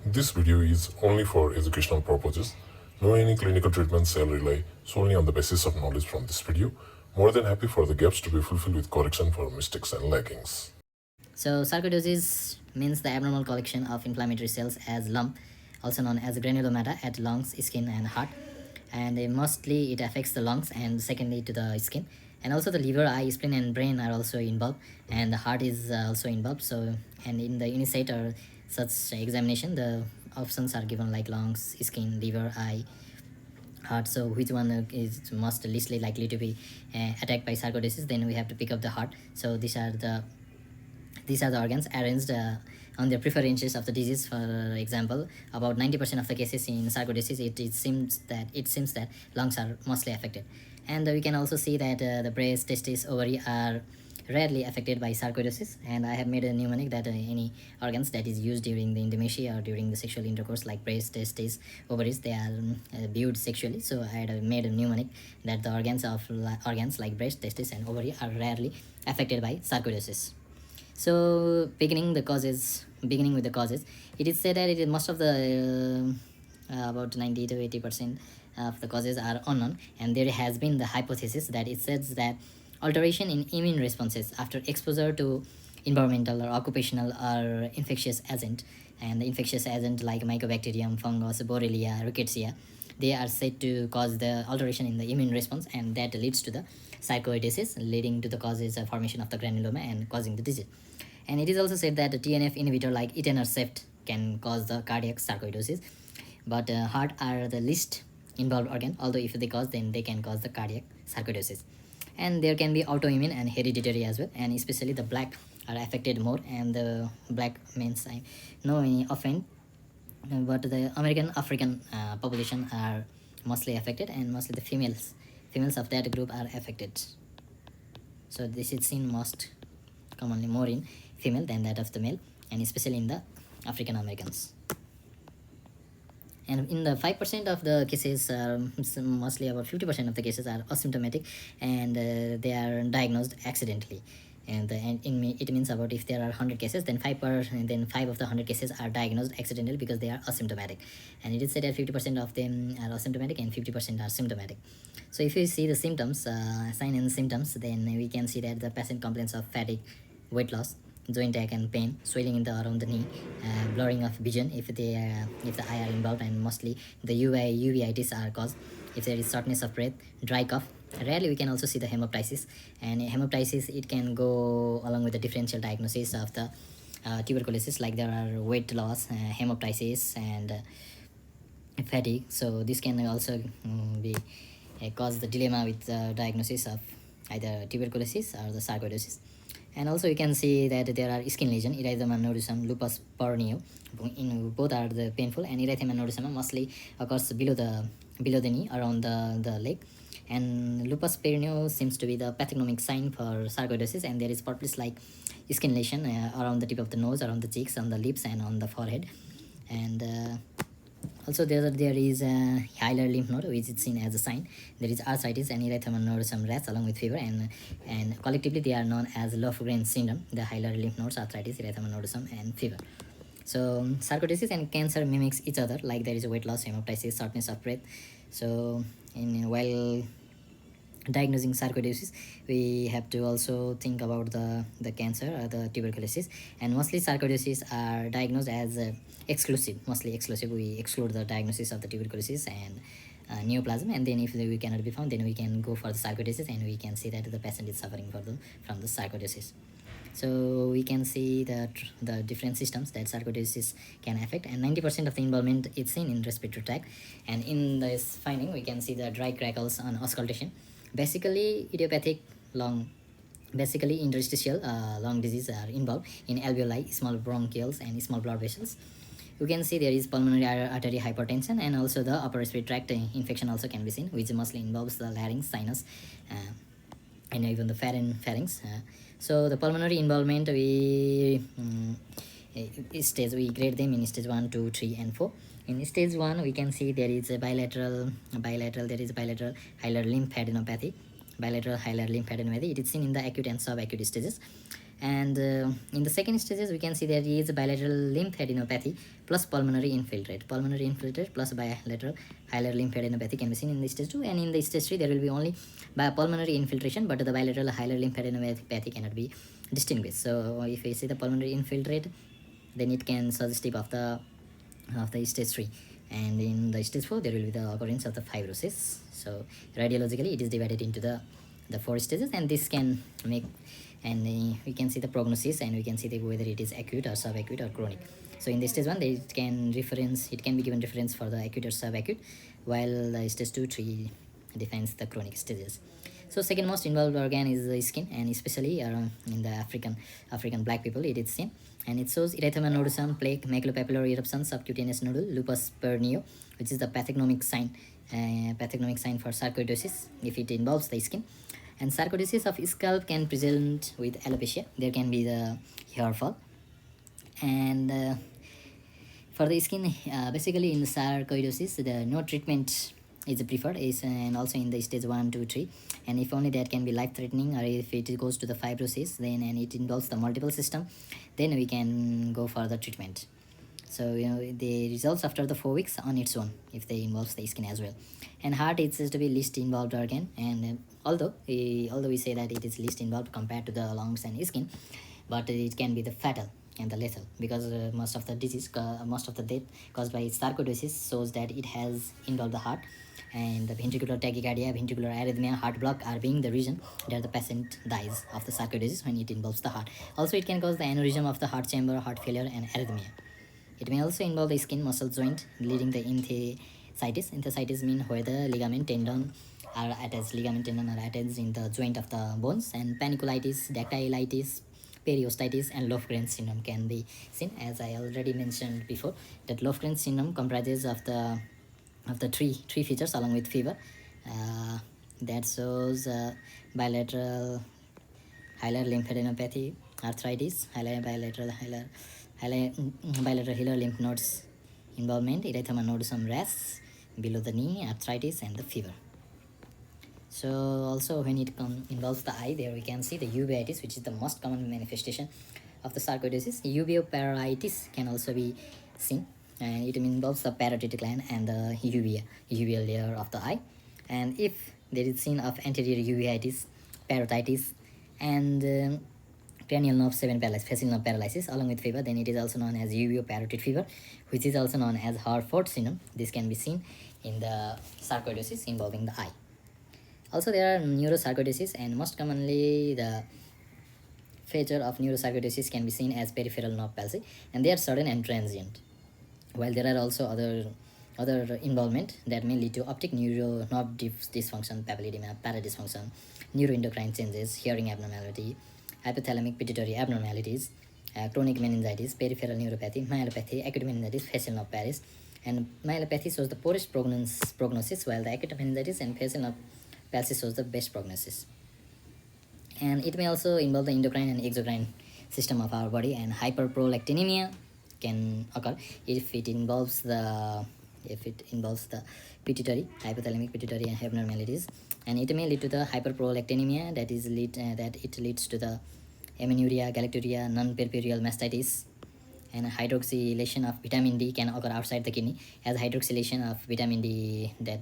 This video is only for educational purposes. No any clinical treatment shall rely solely on the basis of knowledge from this video. More than happy for the gaps to be fulfilled with correction for mistakes and lackings. So sarcoidosis means the abnormal collection of inflammatory cells as lump, also known as granulomata at lungs, skin and heart. And mostly it affects the lungs and secondly to the skin. And also the liver, eye, spleen and brain are also involved, and the heart is also involved. So, and in the initiate or such examination, the options are given like lungs, skin, liver, eye, heart. So which one is most leastly likely to be attacked by sarcoidosis, then we have to pick up the heart. So these are the organs arranged on the preferences of the disease. For example, about 90% of the cases in sarcoidosis, it seems that lungs are mostly affected, and we can also see that the breast, testes, ovary are rarely affected by sarcoidosis. And I have made a mnemonic that any organs that is used during the intimacy or during the sexual intercourse, like breast, testes, ovaries, they are viewed sexually. So I had made a mnemonic that the organs like breast, testes, and ovary are rarely affected by sarcoidosis. So beginning with the causes, it is said that it is most of the about 90 to 80% of the causes are unknown, and there has been the hypothesis that it says that alteration in immune responses after exposure to environmental or occupational or infectious agent, and the infectious agent like mycobacterium, fungus, borrelia, rickettsia, they are said to cause the alteration in the immune response, and that leads to the sarcoidosis, leading to the causes of formation of the granuloma and causing the disease. And it is also said that a TNF inhibitor like etanercept can cause the cardiac sarcoidosis, but heart are the least involved organ, although if they cause, then they can cause the cardiac sarcoidosis. And there can be autoimmune and hereditary as well, and especially the black are affected more, and the black means I know any offend, but the American African population are mostly affected, and mostly the females of that group are affected. So this is seen most commonly more in female than that of the male, and especially in the African Americans. And in the 5% of the cases, mostly about 50% of the cases are asymptomatic, and they are diagnosed accidentally. It means about if there are 100 cases, then 5 of the 100 cases are diagnosed accidentally because they are asymptomatic. And it is said that 50% of them are asymptomatic and 50% are symptomatic. So if you see the symptoms, sign and symptoms, then we can see that the patient complains of fatigue, weight loss, joint ache and pain, swelling in the around the knee, blurring of vision if the eye are involved, and mostly the uveitis are caused. If there is shortness of breath, dry cough, rarely we can also see the hemoptysis. And hemoptysis, it can go along with the differential diagnosis of the tuberculosis, like there are weight loss, hemoptysis, and fatigue. So this can also be cause the dilemma with the diagnosis of either tuberculosis or the sarcoidosis. And also you can see that there are skin lesion, erythema nodosum, lupus borneo. In both are the painful, and erythema nodosum mostly occurs below the knee, around the leg. And lupus borneo seems to be the pathognomic sign for sarcoidosis, and there is purplish like skin lesion around the tip of the nose, around the cheeks, on the lips, and on the forehead. And also there is a hilar lymph node, which is seen as a sign. There is arthritis and erythema nodosum rash along with fever, and collectively they are known as Lofgren syndrome, the hilar lymph nodes, arthritis, erythema nodosum, and fever. So sarcoidosis and cancer mimics each other, like there is weight loss, hemoptysis, shortness of breath. So while diagnosing sarcoidosis, we have to also think about the cancer or the tuberculosis. And mostly sarcoidosis are diagnosed as mostly exclusive. We exclude the diagnosis of the tuberculosis and neoplasm, and then if we cannot be found, then we can go for the sarcoidosis, and we can see that the patient is suffering from the sarcoidosis. So we can see that the different systems that sarcoidosis can affect, and 90% of the involvement is seen in respiratory tract. And in this finding, we can see the dry crackles on auscultation. Basically idiopathic lung basically interstitial lung disease are involved in alveoli, small bronchioles, and small blood vessels. You can see there is pulmonary artery hypertension, and also the upper respiratory tract infection also can be seen, which mostly involves the larynx, sinus, and even the pharynx. So the pulmonary involvement, we grade them in stage 1, 2, 3, and 4. In stage 1, we can see there is a bilateral hilar lymphadenopathy, bilateral hilar lymphadenopathy. It is seen in the acute and subacute stages. And in the second stages, we can see there is bilateral lymphadenopathy plus pulmonary infiltrate. Pulmonary infiltrate plus bilateral hilar lymphadenopathy can be seen in the stage 2. And in the stage 3, there will be only pulmonary infiltration, but the bilateral hilar lymphadenopathy cannot be distinguished. So if we see the pulmonary infiltrate, then it can suggestive of the stage 3. And in the stage 4, there will be the occurrence of the fibrosis. So radiologically, it is divided into the 4 stages, and this can make, and we can see the prognosis, and we can see whether it is acute or subacute or chronic. So in the stage 1, it can be given reference for the acute or subacute, while the stage 2, 3 defines the chronic stages. So second most involved organ is the skin, and especially in the African black people, it is seen, and it shows erythema nodosum, plaque, maculopapular eruption, subcutaneous nodule, lupus pernio, which is the pathognomic sign for sarcoidosis if it involves the skin. And sarcoidosis of scalp can present with alopecia. There can be the hair fall. And for the skin, basically in the sarcoidosis, the no treatment is preferred, and also in the stage 1, 2, 3. And if only that can be life threatening, or if it goes to the fibrosis, then and it involves the multiple system, then we can go for the treatment. So the results after the 4 weeks on its own if they involves the skin as well. And heart is said to be least involved organ, and although we say that it is least involved compared to the lungs and skin, but it can be the fatal and the lethal, because most of the death caused by sarcoidosis shows that it has involved the heart, and the ventricular tachycardia, ventricular arrhythmia, heart block are being the reason that the patient dies of the sarcoidosis when it involves the heart. Also, it can cause the aneurysm of the heart chamber, heart failure, and arrhythmia. It may also involve the skin muscle joint, leading the enthesitis. Enthesitis means where the ligament tendon are attached in the joint of the bones, and paniculitis, dactylitis, periostitis, and Lofgren syndrome can be seen. As I already mentioned before, that Lofgren syndrome comprises of the three features along with fever. That shows bilateral hilar lymphadenopathy, arthritis, bilateral hilar lymph nodes involvement, erythema nodosum rash below the knee, arthritis, and the fever. So also when it involves the eye, there we can see the uveitis, which is the most common manifestation of the sarcoidosis. Uveoparitis can also be seen, and it involves the parotid gland and the uveal layer of the eye. And if there is seen of anterior uveitis, parotitis, and cranial nerve 7 paralysis, facial nerve paralysis along with fever, then it is also known as uveoparotid fever, which is also known as Harford syndrome. This can be seen in the sarcoidosis involving the eye. Also, there are neurosarcoidosis, and most commonly the feature of neurosarcoidosis can be seen as peripheral nerve palsy, and they are sudden and transient. While there are also other involvement that may lead to optic nerve dysfunction, papilledema, paradysfunction, neuroendocrine changes, hearing abnormality, hypothalamic pituitary abnormalities, chronic meningitis, peripheral neuropathy, myelopathy, acute meningitis, facial nerve palsy. And myelopathy shows the poorest prognosis, while the acute meningitis and facial nerve palsy shows the best prognosis. And it may also involve the endocrine and exocrine system of our body, and hyperprolactinemia can occur if it involves the pituitary, hypothalamic pituitary abnormalities, and it may lead to the hyperprolactinemia, that it leads to the amenorrhea, galacturia, non-peripheral mastitis, and hydroxylation of vitamin D can occur outside the kidney, as hydroxylation of vitamin D, that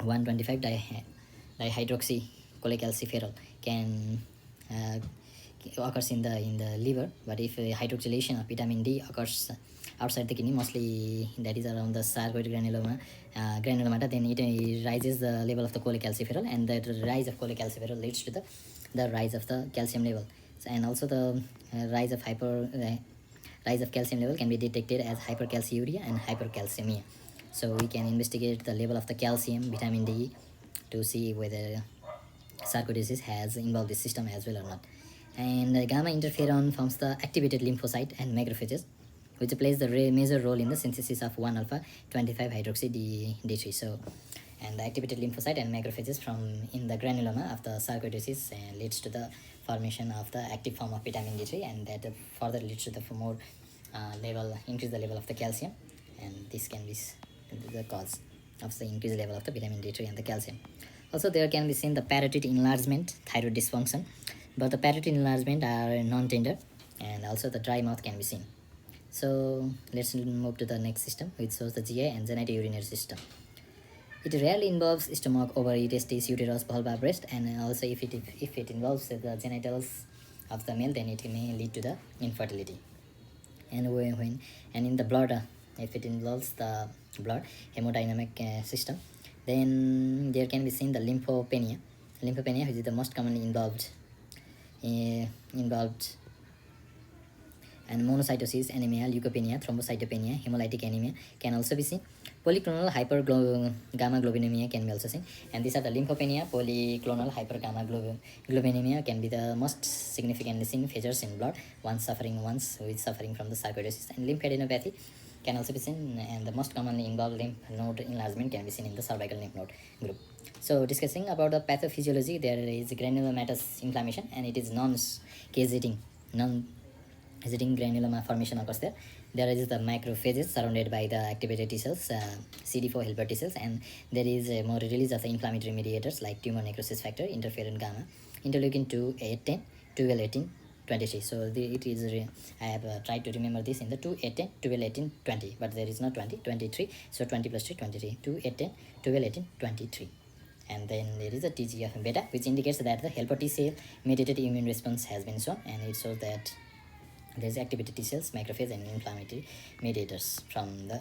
125 dihydroxycholecalciferol can occurs in the liver. But if hydroxylation of vitamin D occurs outside the kidney, mostly that is around the sarcoid granulomata, then it rises the level of the cholecalciferol, and that rise of cholecalciferol leads to the rise of the calcium level. And also the rise of calcium level can be detected as hypercalciuria and hypercalcemia. So we can investigate the level of the calcium, vitamin D, to see whether sarcoidosis has involved this system as well or not. And gamma interferon forms the activated lymphocyte and macrophages, which plays the major role in the synthesis of 1-alpha 25 hydroxy D3. So, and the activated lymphocyte and macrophages from in the granuloma of the sarcoidosis leads to the formation of the active form of vitamin D3, and that further leads to the more increase the level of the calcium, and this can be the cause of the increased level of the vitamin D3 and the calcium. Also, there can be seen the parotid enlargement, thyroid dysfunction, but the parotid enlargement are non-tender, and also the dry mouth can be seen. So let's move to the next system, which shows the GI and genitourinary system. It rarely involves stomach, ovary, testes, uterus, vulva, breast, and also if it involves the genitals of the male, then it may lead to the infertility. And and in the blood, if it involves the blood hemodynamic system, then there can be seen the lymphopenia, which is the most commonly involved and monocytosis, anemia, leukopenia, thrombocytopenia, hemolytic anemia can also be seen. Polyclonal hypergamma-globulinemia can be also seen, and these are the lymphopenia. Polyclonal hypergamma-globulinemia can be the most significantly seen features in blood once who is suffering from the sarcoidosis, and lymphadenopathy can also be seen, and the most commonly involved lymph node enlargement can be seen in the cervical lymph node group. So discussing about the pathophysiology, there is granulomatous inflammation, and it is non-casiting granuloma formation occurs there. There is the macrophages surrounded by the activated T cells, CD4 helper T cells, and there is more release of the inflammatory mediators like tumor necrosis factor, interferon gamma, interleukin 2, 8, 10, 12, 18, 23. So it is I have tried to remember this in the 2, 8, 10, 12, 18, 20, but there is no 20, 23. So 20 plus 3, 23, 2, 8, 10, 12, 18, 23. And then there is a TGF beta, which indicates that the helper T cell mediated immune response has been shown, and it shows that there is activated T cells, macrophage, and inflammatory mediators from the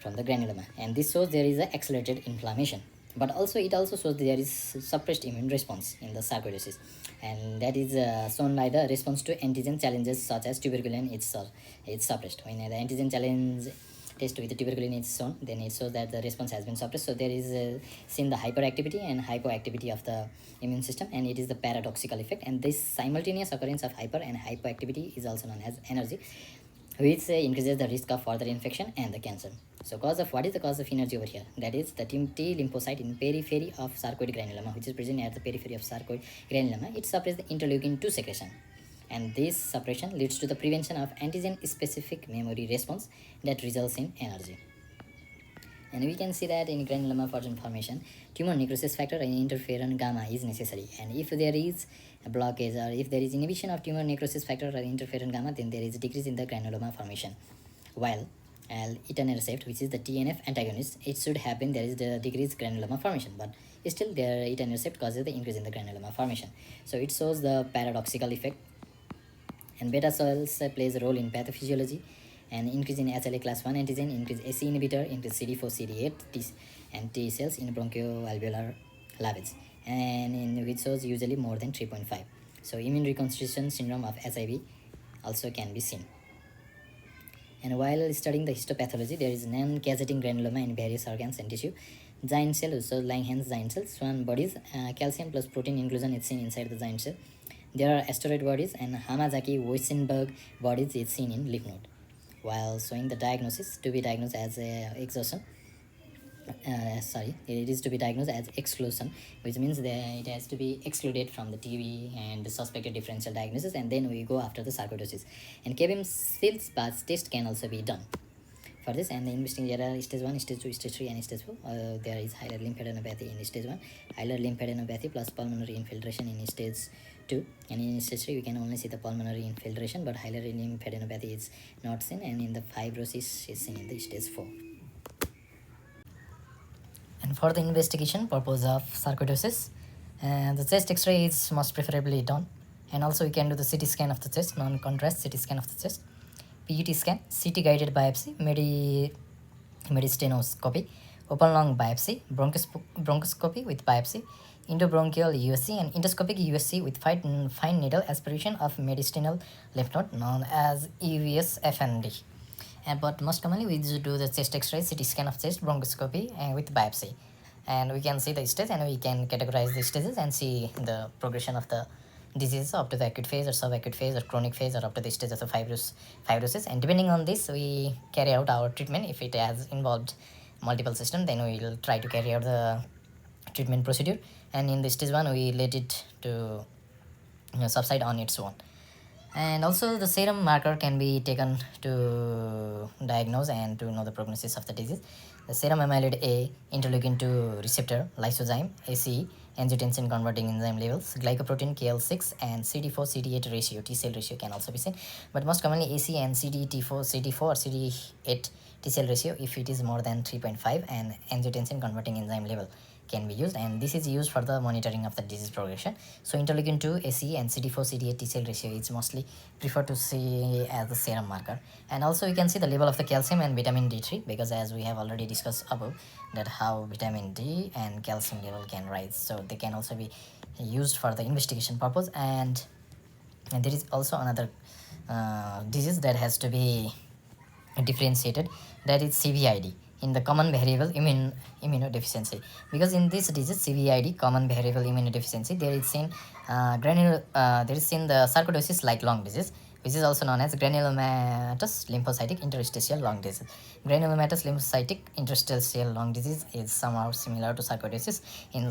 granuloma, and this shows there is a accelerated inflammation. But also it also shows there is suppressed immune response in the sarcoidosis, and that is shown by the response to antigen challenges such as tuberculin. It's suppressed. When the antigen challenge test with the tuberculin is shown, then it shows that the response has been suppressed. So there is seen the hyperactivity and hypoactivity of the immune system, and it is the paradoxical effect. And this simultaneous occurrence of hyper and hypoactivity is also known as energy, which increases the risk of further infection and the cancer. So what is the cause of energy over here? That is the T lymphocyte in periphery of sarcoid granuloma, which is present at the periphery of sarcoid granuloma. It suppresses the interleukin 2 secretion, and this suppression leads to the prevention of antigen-specific memory response that results in energy. And we can see that in granuloma formation, tumor necrosis factor and interferon gamma is necessary. And if there is a blockage or if there is inhibition of tumor necrosis factor or interferon gamma, then there is a decrease in the granuloma formation. While etanercept, which is the TNF antagonist, it should have been there is the decreased granuloma formation, but still there etanercept causes the increase in the granuloma formation. So it shows the paradoxical effect. And beta cells plays a role in pathophysiology, and increase in HLA class 1 antigen, increase AC inhibitor, increase CD4, CD8 and T cells in bronchoalveolar lavage, and in which shows usually more than 3.5. So immune reconstitution syndrome of SIV also can be seen. And while studying the histopathology, there is non-caseting granuloma in various organs and tissue. Giant cell, so Langerhans giant cell, swan bodies, calcium plus protein inclusion is seen inside the giant cell. There are asteroid bodies and Hamazaki-Weissenberg bodies is seen in lymph node. While showing the diagnosis to be diagnosed as exhaustion, it is to be diagnosed as exclusion, which means that it has to be excluded from the TB and suspected differential diagnosis, and then we go after the sarcoidosis. And Kebim-Sills pass test can also be done for this. And the investigation, there are stage 1, stage 2, stage 3 and stage 4. There is hilar lymphadenopathy in stage 1, hilar lymphadenopathy plus pulmonary infiltration in stage 2, and in stage 3 we can only see the pulmonary infiltration, but hilar lymphadenopathy is not seen, and in the fibrosis is seen in the stage 4. And for the investigation purpose of sarcoidosis, the chest x-ray is most preferably done, and also we can do the CT scan of the chest, non-contrast CT scan of the chest, PET scan, CT guided biopsy, medistenoscopy, open lung biopsy, bronchoscopy with biopsy, endobronchial USC, and endoscopic USC with fine needle aspiration of mediastinal lymph node known as EVS FND. But most commonly we do the chest x-ray, CT scan of chest, bronchoscopy with biopsy, and we can see the stage and we can categorize the stages and see the progression of the disease up to the acute phase or subacute phase or chronic phase or up to the stage of the fibrosis, and depending on this we carry out our treatment. If it has involved multiple systems, then we will try to carry out the treatment procedure, and in the stage 1 we let it to subside on its own. And also the serum marker can be taken to diagnose and to know the prognosis of the disease. the serum amyloid A, interleukin 2 receptor, lysozyme, ACE, angiotensin converting enzyme levels, glycoprotein KL6, and CD4 CD8 ratio, T cell ratio can also be seen. But most commonly AC and CD4 or CD8 T cell ratio if it is more than 3.5, and angiotensin converting enzyme level can be used, and this is used for the monitoring of the disease progression. So interleukin 2, ACE, and CD4 CD8 T cell ratio is mostly preferred to see as the serum marker. And also we can see the level of the calcium and vitamin D3, because as we have already discussed above that how vitamin D and calcium level can rise, so they can also be used for the investigation purpose. And there is also another disease that has to be differentiated, that is CVID, in the common variable immunodeficiency, because in this disease CVID, common variable immunodeficiency, there is seen there is seen the sarcoidosis like lung disease, which is also known as granulomatous lymphocytic interstitial lung disease. Granulomatous lymphocytic interstitial lung disease is somehow similar to sarcoidosis in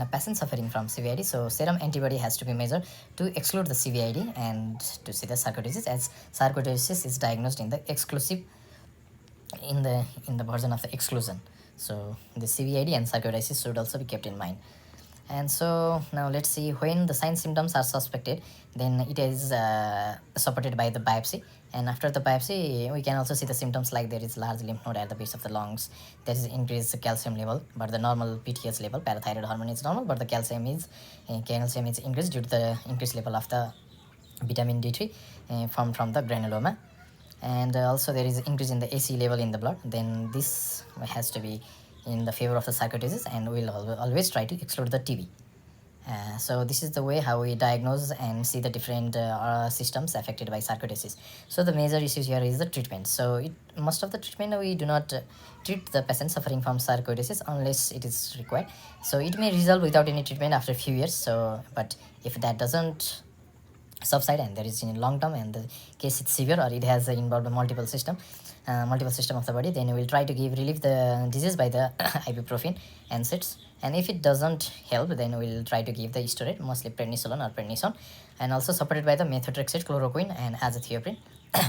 a patient suffering from CVID. So serum antibody has to be measured to exclude the CVID and to see the sarcoidosis, as sarcoidosis is diagnosed in the exclusive in the version of the exclusion. So the CVID and sarcoidosis should also be kept in mind. And so now let's see, when the sign symptoms are suspected, then it is supported by the biopsy. And after the biopsy, we can also see the symptoms like there is large lymph node at the base of the lungs, there is increased calcium level, but the normal PTH level, parathyroid hormone, is normal, but the calcium is increased due to the increased level of the vitamin D3 from the granuloma. And also there is increase in the AC level in the blood, then this has to be in the favor of the sarcoidosis, and we'll always try to exclude the TB. So this is the way how we diagnose and see the different systems affected by sarcoidosis. So the major issues here is the treatment. So most of the treatment, we do not treat the patient suffering from sarcoidosis unless it is required. So it may resolve without any treatment after a few years. So but if that doesn't subside and there is in long term and the case is severe or it has involved multiple system of the body, then we will try to relieve the disease by the ibuprofen and NSAIDs. And if it doesn't help, then we'll try to give the steroid, mostly prednisolone or prednisone, and also supported by the methotrexate, chloroquine, and azathioprine,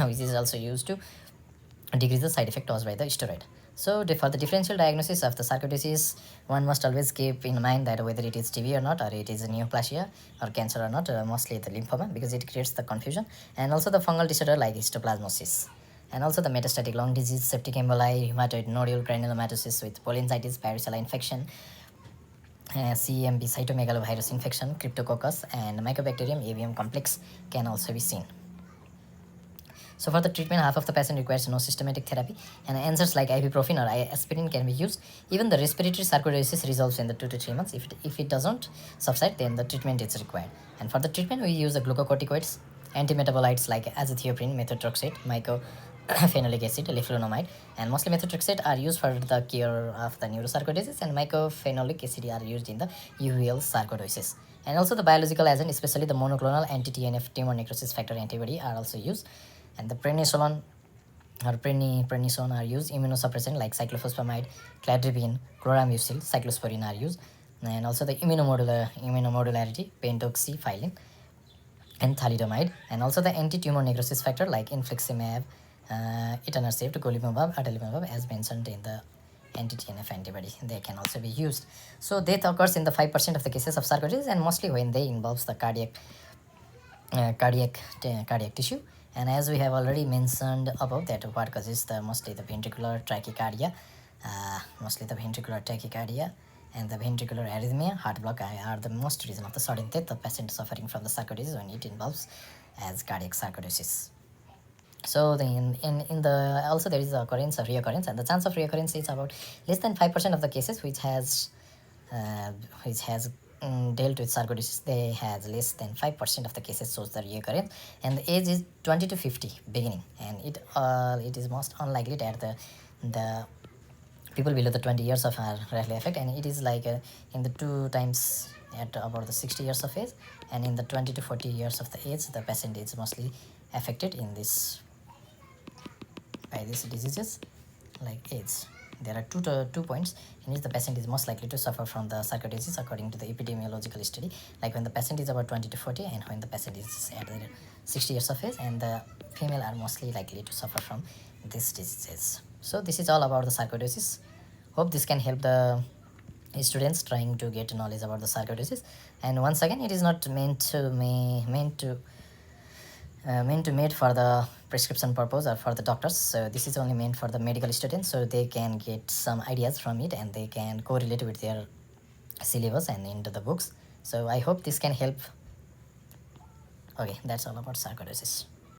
which is also used to decrease the side effect caused by the steroid. So for the differential diagnosis of the sarcoidosis, one must always keep in mind that whether it is TB or not, or it is neoplasia or cancer or not, mostly the lymphoma, because it creates the confusion, and also the fungal disorder like histoplasmosis, and also the metastatic lung disease, septic emboli, rheumatoid nodule, granulomatosis with polyngitis, varicella infection, CEMB, cytomegalovirus infection, cryptococcus, and mycobacterium avium complex can also be seen. So for the treatment, half of the patient requires no systematic therapy, and answers like ibuprofen or aspirin can be used. Even the respiratory sarcoidosis resolves in the 2 to 3 months. If it doesn't subside, then the treatment is required. And for the treatment, we use the glucocorticoids, antimetabolites like azathioprine, methotrexate, mycophenolic acid, leflunomide, and mostly methotrexate are used for the cure of the neurosarcoidosis, and mycophenolic acid are used in the uveal sarcoidosis. And also the biological agent, especially the monoclonal anti-TNF tumor necrosis factor antibody, are also used. And the prednisolone or prednisone are used. Immunosuppressant like cyclophosphamide, cladribine, chloramucil, cyclosporine are used. And also the immunomodularity, pentoxifylline, and thalidomide. And also the anti-tumor necrosis factor like infliximab, etanercept, golimumab, adalimumab, as mentioned in the anti-TNF antibody, they can also be used. So death occurs in the 5% of the cases of sarcoidosis, and mostly when they involves the cardiac tissue. And as we have already mentioned above, that what causes mostly the ventricular tachycardia, and the ventricular arrhythmia, heart block are the most reason of the sudden death of patient suffering from the sarcoidosis when it involves as cardiac sarcoidosis. So in the also there is the occurrence of reoccurrence, and the chance of reoccurrence is about less than 5% of the cases which has dealt with sarcoidosis. They has less than 5% of the cases shows the reoccurrence, and the age is 20 to 50 beginning, and it is most unlikely that the people below the 20 years of are rarely affected, and it is like in the 2 times at about the 60 years of age, and in the 20 to 40 years of the age, the patient is mostly affected in this by these diseases like AIDS. There are two points in which the patient is most likely to suffer from the sarcoidosis according to the epidemiological study, like when the patient is about 20 to 40 and when the patient is at 60 years of age, and the female are mostly likely to suffer from these diseases. So this is all about the sarcoidosis. hope this can help the students trying to get knowledge about the sarcoidosis. And once again, it is not meant to made for the prescription purpose or for the doctors. So this is only meant for the medical students, so they can get some ideas from it and they can correlate with their syllabus and into the books. So I hope this can help. Okay, that's all about sarcoidosis.